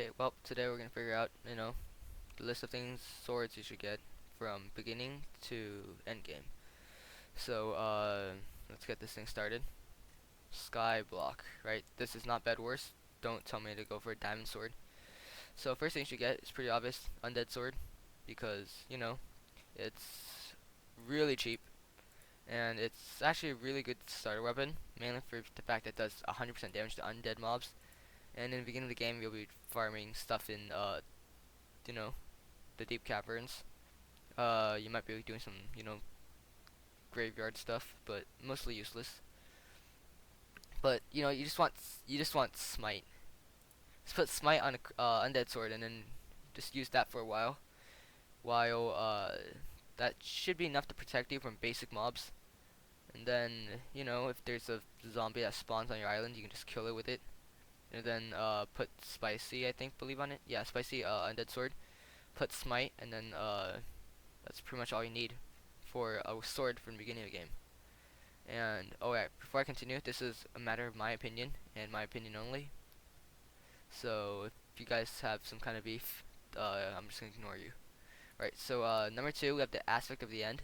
Okay, well, today we're gonna figure out, the list of things, swords you should get from beginning to end game. So, let's get this thing started. Skyblock, right? This is not Bed Wars. Don't tell me to go for a diamond sword. So, first thing you should get is pretty obvious, undead sword, because, it's really cheap, and it's actually a really good starter weapon, mainly for the fact that it does 100% damage to undead mobs. And in the beginning of the game, you'll be farming stuff in, you know, the deep caverns. You might be doing some, graveyard stuff, but mostly useless. But you just want smite. Just put smite on a undead sword, and then just use that for a while. While that should be enough to protect you from basic mobs. And then if there's a zombie that spawns on your island, you can just kill it with it. And then put spicy, I think, believe on it. Yeah, spicy undead sword. Put smite, and then that's pretty much all you need for a sword from the beginning of the game. And oh yeah, before I continue, this is a matter of my opinion and my opinion only. So if you guys have some kind of beef, I'm just gonna ignore you. Right. So number two, we have the aspect of the end.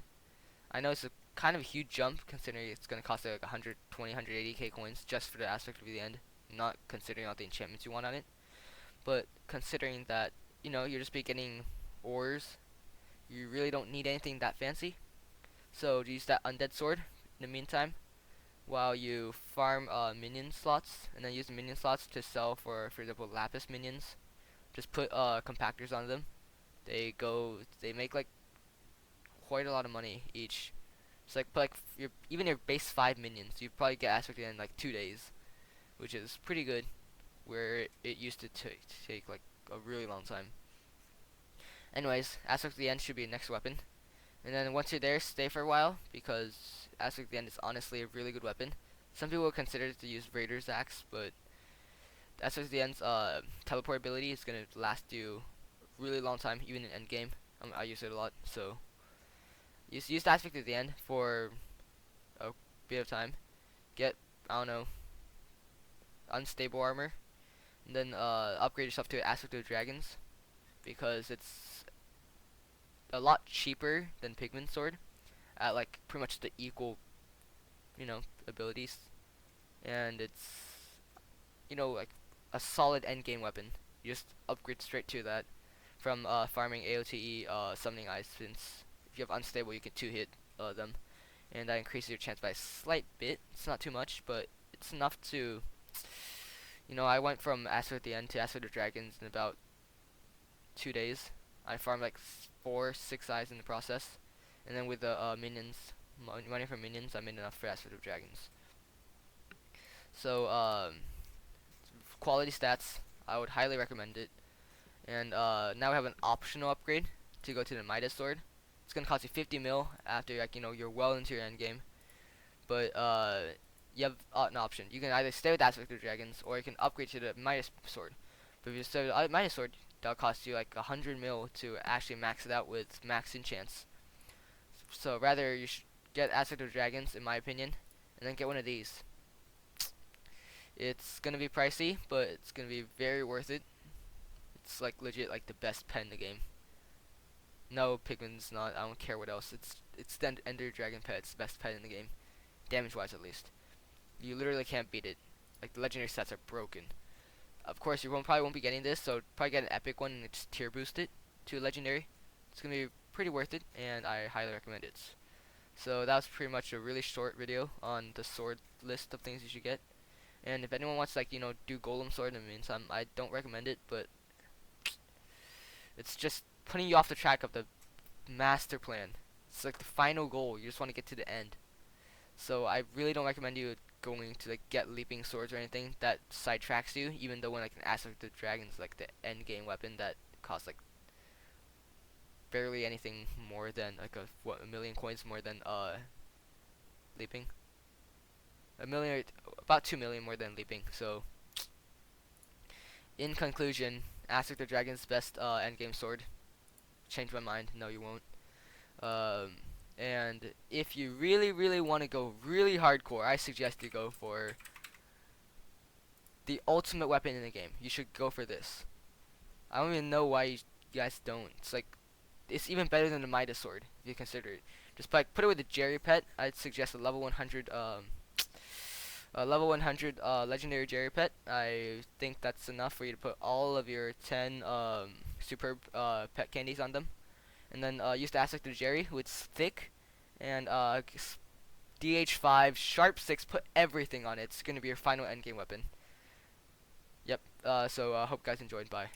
I know it's a kind of a huge jump considering it's gonna cost like 120, 180k coins just for the aspect of the end, not considering all the enchantments you want on it. But considering that you're just be getting ores, you really don't need anything that fancy. So use that undead sword in the meantime while you farm minion slots, and then use the minion slots to sell for example lapis minions. Just put compactors on them. They make like quite a lot of money each. It's like put like even your base 5 minions, you probably get aspect in like 2 days, which is pretty good. Where it used to take like a really long time. Anyways, aspect of the end should be the next weapon. And then once you're there, stay for a while, because Aspect of the End is honestly a really good weapon. Some people would consider it to use Raider's Axe, but Aspect of the End's teleport ability is going to last you a really long time, even in endgame. I use it a lot, so use the Aspect of the End for a bit of time. Get, I don't know, unstable armor, and then upgrade yourself to Aspect of Dragons, because it's a lot cheaper than Pigman's Sword at like pretty much the equal abilities, and it's like a solid end game weapon. You just upgrade straight to that from farming AOTE summoning eyes, since if you have unstable you can 2-hit them, and that increases your chance by a slight bit. It's not too much, but it's enough to I went from Aspect at the End to Aspect of Dragons in about 2 days. I farmed like 4-6 eyes in the process, and then with the minions, money from minions, I made enough for Aspect of Dragons. So quality stats, I would highly recommend it. And now we have an optional upgrade to go to the Midas sword. It's gonna cost you 50 mil after you're well into your end game, but you have an option. You can either stay with Aspect of Dragons, or you can upgrade to the Midas sword. But if you stay with the Midas sword, that'll cost you like 100 mil to actually max it out with max enchants. So rather you should get Aspect of Dragons, in my opinion, and then get one of these. It's gonna be pricey, but it's gonna be very worth it. It's like legit like the best pet in the game. No, Pigman's not. I don't care what else. It's the Ender Dragon pet. It's the best pet in the game, damage wise at least. You literally can't beat it. Like the legendary stats are broken. Of course, you probably won't be getting this, so probably get an epic one and just tier boost it to legendary. It's gonna be pretty worth it, and I highly recommend it. So that was pretty much a really short video on the sword list of things you should get. And if anyone wants to do golem sword in the meantime, I don't recommend it, but it's just putting you off the track of the master plan. It's like the final goal. You just want to get to the end. So I really don't recommend you going to get leaping swords or anything that sidetracks you, even though when an Aspect of the Dragons like the end game weapon that costs like barely anything more than like a million coins more than leaping. A million, about 2 million more than leaping. So in conclusion, Aspect of the Dragon's best end game sword. Change my mind. No, you won't. And if you really want to go really hardcore, I suggest you go for the ultimate weapon in the game. You should go for this. I don't even know why you guys don't. It's like it's even better than the Midas sword if you consider it. Just like put it with a Jerry pet. I'd suggest a level 100 legendary Jerry pet. I think that's enough for you to put all of your 10 superb pet candies on them, and then use the aspect of Jerry, who it's thick, and DH5 sharp 6. Put everything on it. It's gonna be your final endgame weapon. Yep. So hope guys enjoyed. Bye.